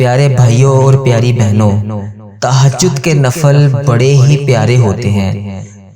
پیارے بھائیوں اور پیاری بہنوں، تہجد کے نفل بڑے ہی پیارے ہوتے ہیں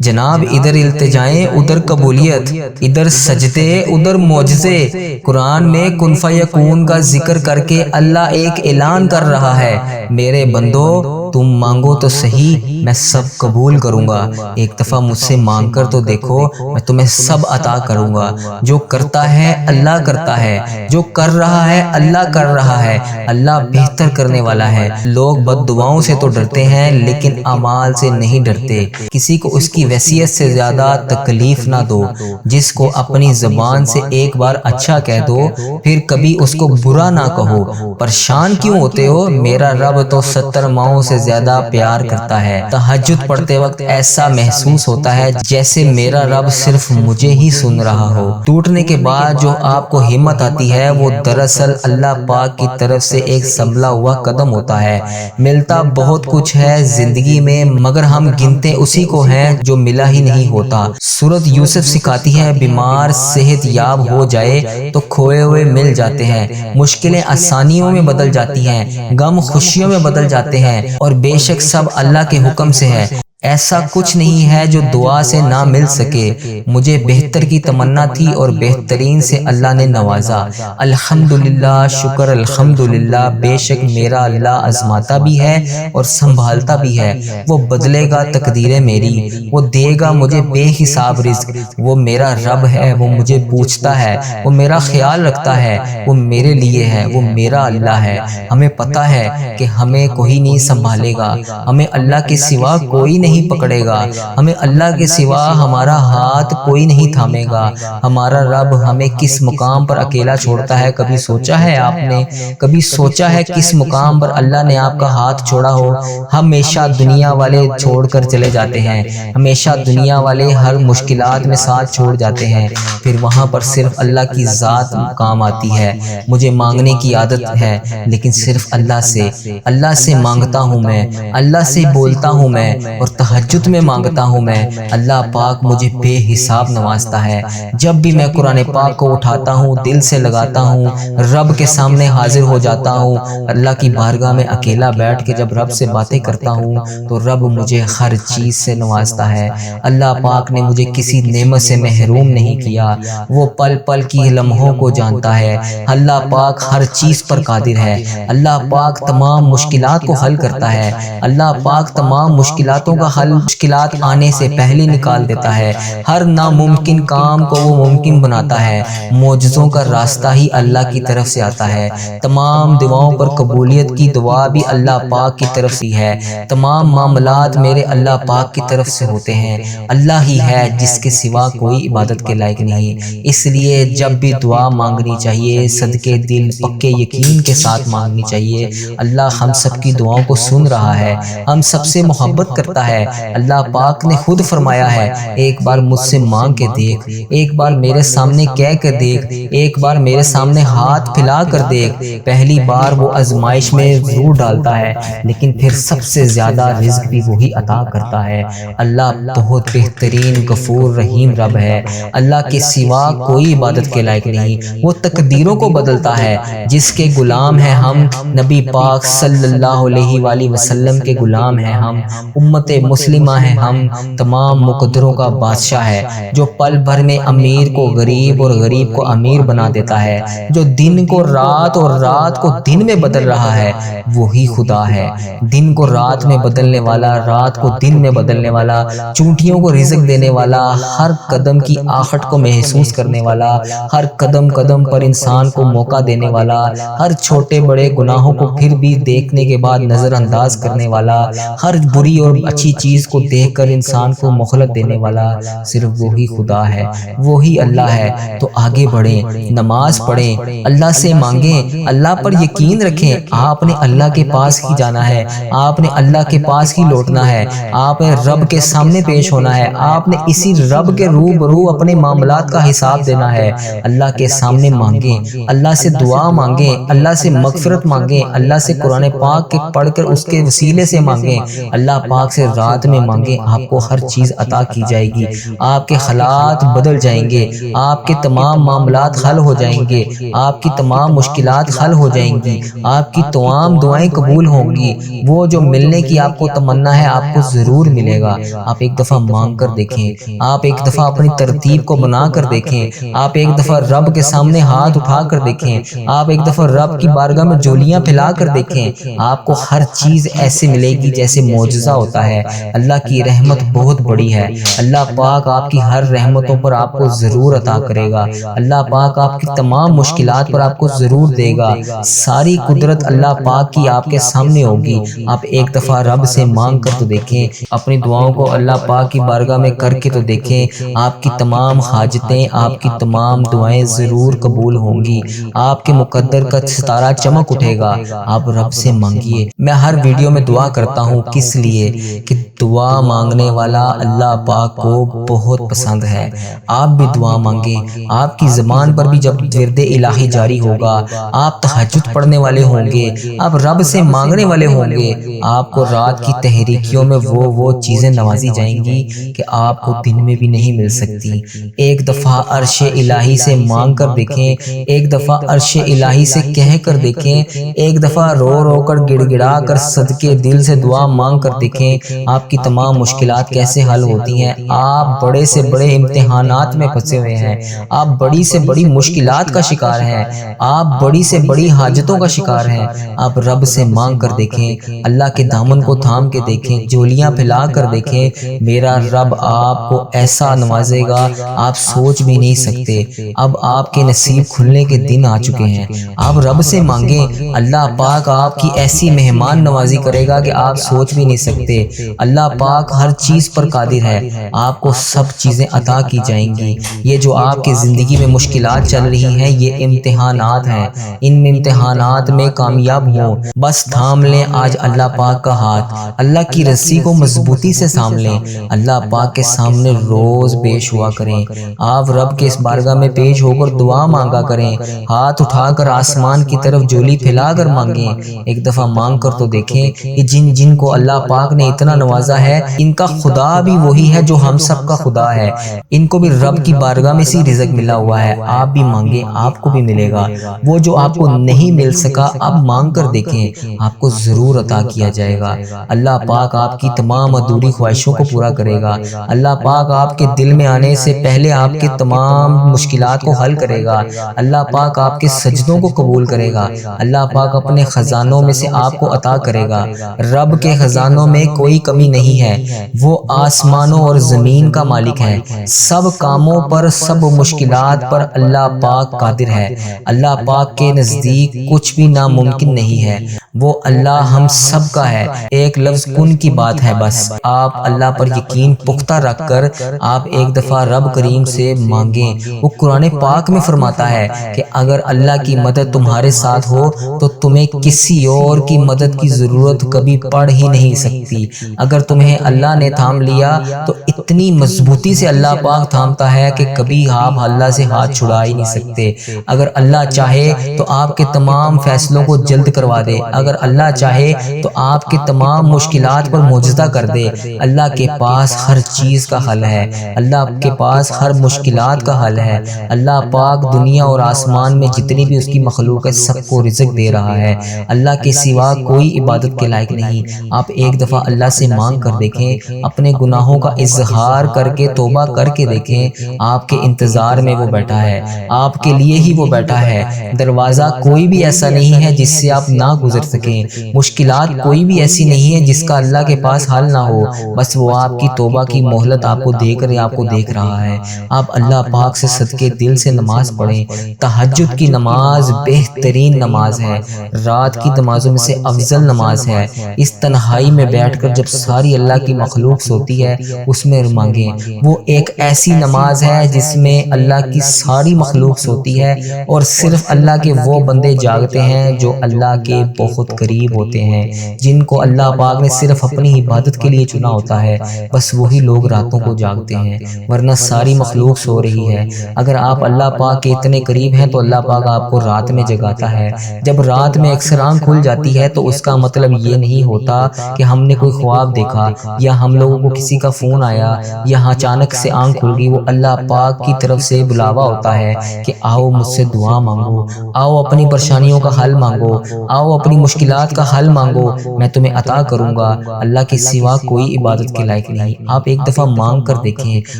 جناب۔ ادھر التجائیں، ادھر قبولیت، ادھر سجدے، ادھر معجزے۔ قرآن میں کن فیکون کا ذکر کر کے اللہ ایک اعلان کر رہا ہے، میرے بندو تم مانگو تو صحیح، میں سب قبول کروں گا۔ ایک دفعہ مجھ سے مانگ کر تو دیکھو، میں تمہیں سب عطا کروں گا۔ جو کرتا ہے اللہ کرتا ہے، جو کر رہا ہے اللہ کر رہا ہے، اللہ بہتر کرنے والا ہے۔ لوگ بد دعاؤں سے تو ڈرتے ہیں لیکن اعمال سے نہیں ڈرتے۔ کسی کو اس کی وصیت سے زیادہ تکلیف نہ دو۔ جس کو اپنی زبان سے ایک بار اچھا کہہ دو پھر کبھی اس کو برا نہ کہو۔ پریشان کیوں ہوتے ہو؟ میرا رب تو 70 ماؤں سے زیادہ پیار کرتا ہے۔ تہجد پڑھتے وقت ایسا محسوس ہوتا ہے جیسے میرا رب صرف مجھے ہی سن رہا ہو۔ ٹوٹنے کے بعد جو آپ کو ہمت آتی ہے وہ دراصل اللہ پاک کی طرف سے ایک سنبھلا ہوا قدم ہوتا ہے۔ ملتا بہت کچھ ہے زندگی میں مگر ہم گنتے اسی کو ہیں جو ملا ہی نہیں ہوتا۔ سورۃ یوسف سکھاتی ہے بیمار صحت یاب ہو جائے تو کھوئے ہوئے مل جاتے ہیں، مشکلیں آسانیوں میں بدل جاتی ہیں، غم خوشیوں میں بدل جاتے ہیں، اور بے شک سب اللہ کے حکم سے ہے۔ ایسا کچھ نہیں ہے جو دعا سے نہ مل سکے۔ مجھے بہتر کی تمنا تھی اور بہترین سے اللہ نے نوازا۔ الحمدللہ، شکر الحمدللہ۔ بے شک میرا اللہ آزماتا بھی ہے اور سنبھالتا بھی ہے۔ وہ بدلے گا تقدیریں میری، وہ دے گا مجھے بے حساب رزق۔ وہ میرا رب ہے، وہ مجھے پوچھتا ہے، وہ میرا خیال رکھتا ہے، وہ میرے لیے ہے، وہ میرا اللہ ہے۔ ہمیں پتہ ہے کہ ہمیں کوئی نہیں سنبھالے گا، ہمیں اللہ کے سوا کوئی نہیں پکڑے گا، ہمیں اللہ کے سوا ہمارا ہاتھ کوئی نہیں تھامے گا۔ ہمارا رب ہمیں کس مقام پر اکیلا چھوڑتا ہے کبھی سوچا ہے آپ نے؟ کبھی سوچا ہے کس مقام پر اللہ نے آپ کا ہاتھ چھوڑا ہو؟ ہمیشہ دنیا والے چھوڑ کر چلے جاتے ہیں، ہمیشہ دنیا والے ہر مشکلات میں ساتھ چھوڑ جاتے ہیں، پھر وہاں پر صرف اللہ کی ذات کام آتی ہے۔ مجھے مانگنے کی عادت ہے لیکن صرف اللہ سے مانگتا ہوں میں، اللہ سے بولتا ہوں میں، اور تہجد میں مانگتا ہوں میں۔ اللہ پاک مجھے بے حساب نوازتا ہے۔ جب بھی میں قرآن پاک کو اٹھاتا ہوں، دل سے لگاتا ہوں، رب کے سامنے حاضر ہو جاتا ہوں، اللہ کی بارگاہ میں اکیلا بیٹھ کے جب رب سے باتیں کرتا ہوں تو رب مجھے ہر چیز سے نوازتا ہے۔ اللہ پاک نے مجھے کسی نعمت سے محروم نہیں کیا۔ وہ پل پل کی لمحوں کو جانتا ہے۔ اللہ پاک ہر چیز پر قادر ہے۔ اللہ پاک تمام مشکلات کو حل کرتا ہے۔ اللہ پاک تمام مشکلاتوں کا حل مشکلات آنے سے پہلے نکال دیتا ہے۔ ہر ناممکن کام کو وہ ممکن بناتا ہے۔ معجزوں کا راستہ ہی اللہ کی طرف سے آتا ہے۔ تمام دعاؤں پر قبولیت کی دعا بھی اللہ پاک کی طرف سے ہے۔ تمام معاملات میرے اللہ پاک کی طرف سے ہوتے ہیں۔ اللہ ہی ہے جس کے سوا کوئی عبادت کے لائق نہیں۔ اس لیے جب بھی دعا مانگنی چاہیے صدقے دل پکے یقین کے ساتھ مانگنی چاہیے۔ اللہ ہم سب کی دعاؤں کو سن رہا ہے، ہم سب سے محبت کرتا ہے۔ اللہ پاک نے خود فرمایا ہے، ایک بار مجھ سے مانگ کے دیکھ، ایک بار میرے سامنے کہہ کے دیکھ، ایک بار میرے سامنے ہاتھ پھیلا کر دیکھ۔ پہلی بار وہ آزمائش میں ضرور ڈالتا ہے لیکن پھر سب سے زیادہ رزق بھی وہی عطا کرتا ہے۔ اللہ بہت بہترین غفور رحیم رب ہے۔ اللہ کے سوا کوئی عبادت کے لائق نہیں۔ وہ تقدیروں کو بدلتا ہے۔ جس کے غلام ہیں ہم، نبی پاک صلی اللہ علیہ وآلہ وسلم کے غلام ہیں ہم، امت مسلمہ ہیں ہم، تمام مقدروں کا بادشاہ ہے، جو پل بھر میں امیر کو غریب اور غریب کو امیر بنا دیتا ہے، جو دن کو رات اور رات کو دن میں بدل رہا ہے، وہی خدا ہے۔ دن کو رات میں بدلنے والا، رات کو دن میں بدلنے والا، چونٹیوں کو رزق دینے والا، ہر قدم کی آہٹ کو محسوس کرنے والا، ہر قدم قدم پر انسان کو موقع دینے والا، ہر چھوٹے بڑے گناہوں کو پھر بھی دیکھنے کے بعد نظر انداز کرنے والا، ہر بری اور اچھی چیز کو دیکھ کر انسان کو مہلت دینے والا صرف وہی خدا ہے، وہی اللہ ہے۔ تو آگے بڑھیں، نماز پڑھیں، اللہ سے مانگیں، اللہ پر یقین رکھیں۔ آپ نے اللہ کے پاس ہی جانا ہے، آپ نے اللہ کے پاس ہی لوٹنا ہے، آپ نے رب کے سامنے پیش ہونا ہے، آپ نے اسی رب کے روبرو اپنے معاملات کا حساب دینا ہے۔ اللہ کے سامنے مانگیں، اللہ سے دعا مانگیں، اللہ سے مغفرت مانگیں، اللہ سے قرآن پاک کے پڑھ کر اس کے وسیلے سے مانگیں، اللہ پاک سے رات میں مانگیں آپ کو ہر چیز عطا کی جائے گی، آپ کے حالات بدل جائیں گے، آپ کے تمام معاملات حل ہو جائیں گے، آپ کی تمام مشکلات حل ہو جائیں گی، آپ کی تمام دعائیں قبول ہوں گی۔ وہ جو ملنے کی آپ کو تمنا ہے آپ کو ضرور ملے گا۔ آپ ایک دفعہ مانگ کر دیکھیں، آپ ایک دفعہ اپنی ترتیب کو بنا کر دیکھیں، آپ ایک دفعہ رب کے سامنے ہاتھ اٹھا کر دیکھیں، آپ ایک دفعہ رب کی بارگاہ میں جولیاں پھیلا کر دیکھیں، آپ کو ہر چیز ایسے ملے گی جیسے معجزہ ہوتا ہے۔ اللہ کی رحمت بہت بڑی ہے، اللہ پاک آپ کی ہر رحمتوں پر آپ کو ضرور عطا کرے گا، اللہ پاک آپ کی تمام مشکلات پر آپ کو ضرور دے گا۔ ساری قدرت اللہ پاک کی آپ کے سامنے ہوگی۔ آپ ایک دفعہ رب سے مانگ کر تو دیکھیں، اپنی دعاؤں کو اللہ پاک کی بارگاہ میں کر کے تو دیکھیں، آپ کی تمام حاجتیں، آپ کی تمام دعائیں ضرور قبول ہوں گی، آپ کے مقدر کا ستارہ چمک اٹھے گا۔ آپ رب سے مانگیے۔ میں ہر ویڈیو میں دعا کرتا ہوں، کس لیے کہ دعا مانگنے والا اللہ پاک کو بہت پسند ہے۔ آپ بھی دعا مانگیں، آپ کی زبان پر بھی جب ورد الہی جاری ہوگا، آپ تہجد پڑھنے والے ہوں گے، آپ رب سے مانگنے والے ہوں گے، آپ کو رات کی تحریکیوں میں وہ چیزیں نوازی جائیں گی کہ آپ کو دن میں بھی نہیں مل سکتی۔ ایک دفعہ عرش الہی سے مانگ کر دیکھیں، ایک دفعہ عرش الہی سے کہہ کر دیکھیں، ایک دفعہ رو رو کر گڑ گڑا کر صدقے دل سے دعا مانگ کر دیکھیں، آپ کی تمام مشکلات کیسے حل ہوتی ہیں۔ آپ بڑے سے بڑے امتحانات میں پھنسے ہوئے ہیں، آپ بڑی سے بڑی مشکلات کا شکار ہیں، آپ بڑی سے بڑی حاجتوں کا شکار ہیں، آپ رب سے مانگ کر دیکھیں، اللہ کے دامن کو تھام کے دیکھیں، جولیاں پھیلا کر دیکھیں، میرا رب آپ کو ایسا نوازے گا آپ سوچ بھی نہیں سکتے۔ اب آپ کے نصیب کھلنے کے دن آ چکے ہیں، آپ رب سے مانگیں، اللہ پاک آپ کی ایسی مہمان نوازی کرے گا کہ آپ سوچ بھی نہیں سکتے۔ اللہ پاک ہر چیز پر قادر ہے، آپ کو سب چیزیں عطا کی جائیں گی۔ یہ جو آپ کی زندگی میں مشکلات چل رہی ہیں یہ امتحانات ہیں، ان امتحانات میں کامیاب ہوں، بس تھام لیں آج اللہ پاک کا ہاتھ، اللہ کی رسی کو مضبوطی سے تھام لیں، اللہ پاک کے سامنے روز پیش ہوا کریں، آپ رب کے اس بارگاہ میں پیش ہو کر دعا مانگا کریں، ہاتھ اٹھا کر آسمان کی طرف جولی پھیلا کر مانگیں۔ ایک دفعہ مانگ کر تو دیکھیں کہ جن کو اللہ پاک نے اتنا نوازا ہے ان کا خدا بھی وہی ہے جو ہم سب کا خدا ہے، ان کو بھی رب کی بارگاہ میں سی رزق ملا ہوا ہے۔ آپ بھی مانگیں، آپ کو بھی ملے گا۔ وہ جو آپ کو نہیں مل سکا اب مانگ کر دیکھیں، آپ کو ضرور عطا کیا جائے گا۔ اللہ پاک آپ کی تمام ادھوری خواہشوں کو پورا کرے گا، اللہ پاک آپ کے دل میں آنے سے پہلے آپ کے تمام مشکلات کو حل کرے گا، اللہ پاک آپ کے سجدوں کو قبول کرے گا، اللہ پاک اپنے خزانوں میں سے آپ کو عطا کرے گا۔ رب کے خزانوں میں کوئی کمی نہیں ہے، وہ آسمانوں اور زمین کا مالک ہے، سب کاموں پر سب مشکلات پر اللہ پاک قادر ہے، اللہ پاک کے نزدیک کچھ بھی ناممکن نہیں ہے، وہ اللہ ہم سب کا ہے۔ ایک لفظ کن کی بات ہے، بس آپ اللہ پر یقین پختہ رکھ کر آپ ایک دفعہ رب کریم سے مانگیں۔ وہ قرآن پاک میں فرماتا ہے کہ اگر اللہ کی مدد تمہارے ساتھ ہو تو تمہیں کسی اور کی مدد کی ضرورت کبھی پڑ ہی نہیں سکتی۔ اگر تمہیں اللہ نے تھام لیا تو اتنی مضبوطی سے اللہ پاک تھامتا ہے کہ کبھی آپ اللہ سے ہاتھ چھڑا ہی نہیں سکتے۔ اگر اللہ چاہے تو آپ کے تمام فیصلوں کو جلد کروا دے، اگر اللہ چاہے تو آپ کے تمام مشکلات پر معجزہ کر دے۔ اللہ کے پاس ہر چیز کا حل ہے، اللہ کے پاس ہر مشکلات کا حل ہے۔ اللہ پاک دنیا اور آسمان میں جتنی بھی اس کی مخلوق ہے سب کو رزق دے رہا ہے، اللہ کے سوا کوئی عبادت کے لائق نہیں۔ آپ ایک دفعہ اللہ سے مانگ کر دیکھیں، اپنے گناہوں کا اظہار کر کے توبہ کر کے دیکھیں، آپ کے انتظار میں وہ بیٹھا ہے، آپ کے لیے ہی وہ بیٹھا ہے۔ دروازہ کوئی بھی ایسا نہیں ہے جس سے آپ نہ گزر سکیں، مشکلات کوئی بھی ایسی نہیں ہے جس کا اللہ کے پاس حل نہ ہو، بس وہ آپ کی توبہ کی مہلت آپ کو دے کر آپ کو دیکھ رہا ہے۔ آپ اللہ پاک سے صدقے دل سے نماز پڑھیں۔ تہجد کی نماز بہترین نماز ہے، رات کی نمازوں میں سے افضل نماز ہے۔ اس تنہائی میں بیٹھ کر جب ساری اللہ کی مخلوق سوتی ہے اس میں مانگیں، وہ ایک ایسی نماز ہے جس میں اللہ کی ساری مخلوق سوتی ہے اور صرف اللہ کے وہ بندے جاگتے ہیں جو اللہ کے بہت قریب ہوتے ہیں، جن کو اللہ پاک نے صرف اپنی عبادت کے لیے چنا ہوتا ہے، بس وہی لوگ راتوں کو جاگتے ہیں، ورنہ ساری مخلوق سو رہی ہے۔ اگر آپ اللہ پاک کے اتنے قریب ہیں تو اللہ پاک آپ کو رات میں جگاتا ہے۔ جب رات میں اکثر آنکھ کھل جاتی ہے تو اس کا مطلب یہ نہیں ہوتا کہ ہم نے کوئی خواب دیکھا یا ہم لوگوں کو کسی کا فون آیا یا اچانک سے آنکھ کھل گئی، وہ اللہ پاک کی طرف سے بلاوا ہوتا ہے کہ آؤ مجھ سے دعا مانگو، آؤ اپنی پریشانیوں کا حل مانگو، آؤ اپنی مشکلات کا حل مانگو، میں تمہیں عطا کروں گا۔ اللہ کے سوا کوئی عبادت کے لائق نہیں۔ آپ ایک دفعہ مانگ کر دیکھیں،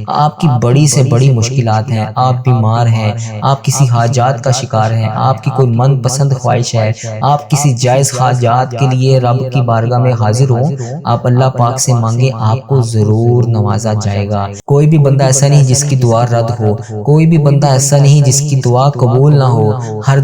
آپ کی بڑی سے بڑی مشکلات ہیں، آپ بیمار ہیں، آپ کسی حاجات کا شکار ہیں، آپ کی کوئی من پسند خواہش ہے، آپ کسی جائز حاجات کے لیے رب کی بارگاہ میں حاضر ہوں، آپ اللہ پاک سے مانگیں، آپ کو ضرور نوازا جائے گا۔ کوئی بھی بندہ ایسا نہیں جس کی دعا رد ہو، کوئی بھی بندہ ایسا نہیں جس کی دعا قبول نہ ہو۔ ہر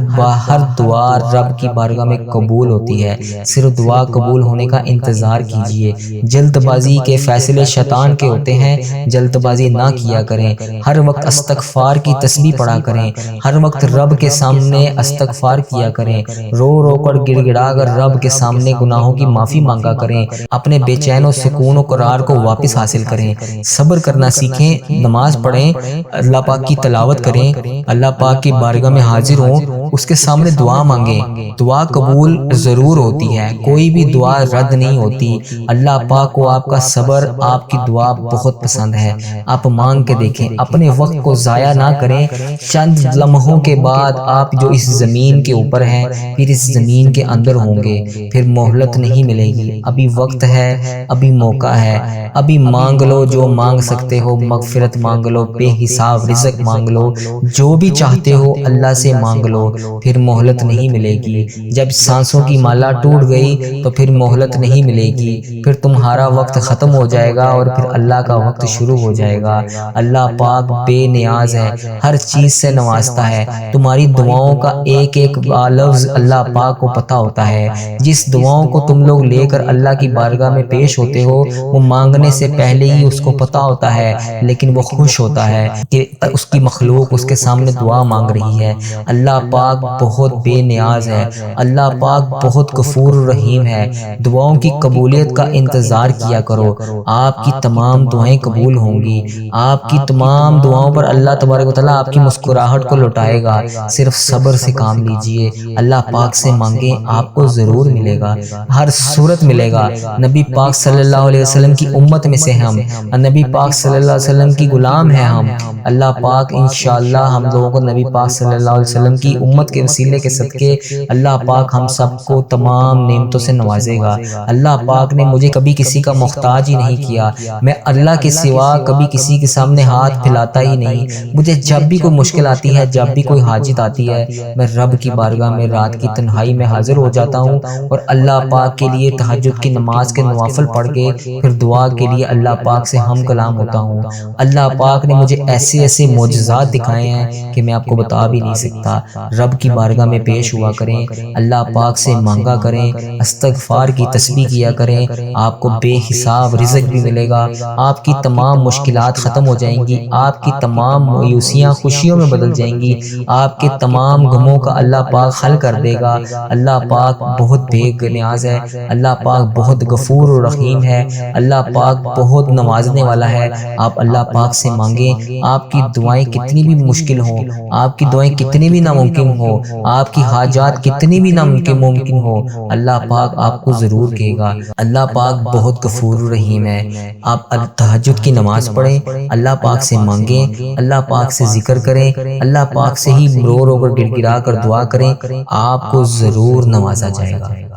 دعا رب کی بارگاہ میں قبول ہوتی ہے، صرف دعا قبول ہونے کا انتظار کیجئے۔ جلد بازی کے فیصلے شیطان کے ہوتے ہیں، جلد بازی نہ کیا کریں۔ ہر وقت استغفار کی تسبیح پڑھا کریں، ہر وقت رب کے سامنے استغفار کیا کریں، رو رو کر گڑ گڑا کر رب کے سامنے گناہوں کی معافی مانگا کریں، اپنے بے چین و سکون و قرار کو واپس حاصل کریں، صبر کرنا سیکھیں، نماز پڑھیں، اللہ پاک کی تلاوت کریں، اللہ پاک کی بارگاہ میں حاضر ہوں، اس کے سامنے دعا مانگیں۔ دعا قبول ضرور ہوتی ہے، کوئی بھی دعا رد نہیں ہوتی۔ اللہ پاک کو آپ کا صبر، آپ کی دعا بہت پسند ہے۔ آپ مانگ کے دیکھیں، اپنے وقت کو ضائع نہ کریں۔ چند لمحوں کے بعد آپ جو اس زمین کے اوپر ہیں، پھر اس زمین کے اندر ہوں گے، پھر مہلت نہیں ملے گی۔ ابھی وقت ہے، ابھی موقع ہے، ابھی مانگ لو جو مانگ سکتے ہو، مغفرت مانگ لو، بے حساب رزق مانگ لو، جو بھی چاہتے ہو اللہ سے مانگ لو، پھر مہلت نہیں ملے گی۔ جب سانسوں کی مالا ٹوٹ گئی تو پھر مہلت نہیں ملے گی، پھر تمہارا وقت ختم ہو جائے گا اور پھر اللہ کا وقت شروع ہو جائے گا۔ اللہ پاک بے نیاز ہے، ہر چیز سے نوازتا ہے۔ تمہاری دعاؤں کا ایک ایک لفظ اللہ پاک کو پتہ ہوتا ہے۔ جس دعاؤں کو تم لوگ لے کر اللہ کی بارگاہ میں پیش ہوتے ہو، وہ مانگنے سے پہلے ہی اس کو پتہ ہوتا ہے، لیکن وہ خوش ہوتا ہے کہ اس کی مخلوق اس کے سامنے دعا مانگ رہی ہے۔ اللہ پاک بہت بے نیاز ہے، اللہ پاک بہت غفور رحیم ہے۔ دعاؤں کی قبولیت کا انتظار کیا کرو، آپ کی تمام دعائیں قبول ہوں گی، آپ کی تمام دعاؤں پر اللہ تبارک و تعالیٰ آپ کی مسکراہٹ کو لوٹائے گا۔ صرف صبر سے کام لیجئے، اللہ پاک سے مانگیں، آپ کو ضرور ملے گا، ہر صورت ملے گا۔ نبی پاک صلی اللہ علیہ وسلم کی امت میں سے ہم، نبی پاک صلی اللہ علیہ وسلم کی غلام ہیں ہم۔ اللہ پاک انشاءاللہ ہم لوگوں کو نبی پاک صلی اللہ علیہ وسلم کی امت کے وسیلے کے صدقے اللہ پاک ہم سب کو تمام نعمتوں سے نوازے گا۔ اللہ پاک نے مجھے کبھی کسی کا محتاج ہی نہیں کیا، میں اللہ کے سوا کبھی کسی کے سامنے ہاتھ پھیلاتا ہی نہیں۔ مجھے جب بھی کوئی مشکل آتی ہے، جب بھی کوئی حاجت آتی ہے، میں رب کی بارگاہ میں رات کی تنہائی میں حاضر ہو جاتا ہوں اور اللہ پاک کے لیے تہجد کی نماز کے نوافل پڑھ کے پھر دعا کے لیے اللہ پاک سے ہم کلام ہوتا ہوں۔ اللہ پاک نے مجھے ایسے ایسے معجزات دکھائے ہیں کہ میں آپ کو بتا بھی نہیں سکتا۔ رب کی بارگاہ میں پیش ہوا کریں، اللہ پاک سے مانگا کریں، استغفار کی تسبیح کیا کریں، آپ کو بے حساب رزق بھی ملے گا، آپ کی تمام مشکلات ختم ہو جائیں گی، آپ کی تمام مایوسیاں خوشیوں میں بدل جائیں گی، آپ کے تمام غموں کا اللہ پاک حل کر دے گا۔ اللہ پاک بہت بے نیاز ہے، اللہ پاک بہت غفور و رحیم ہے، اللہ پاک بہت نوازنے والا ہے۔ آپ اللہ پاک سے مانگیں، آپ کی دعائیں کتنی بھی مشکل ہوں، آپ کی دعائیں کتنی بھی ناممکن ہوں، آپ کی حاجات کتنی بھی ناممکن ہو، اللہ پاک آپ کو ضرور کہے گا۔ اللہ پاک بہت غفور و رحیم ہے۔ آپ تہجد کی نماز پڑھیں، اللہ پاک سے مانگیں، اللہ پاک سے ذکر کریں، اللہ پاک سے ہی رو رو کر گڑ گڑا کر دعا کریں، آپ کو ضرور نوازا جائے گا۔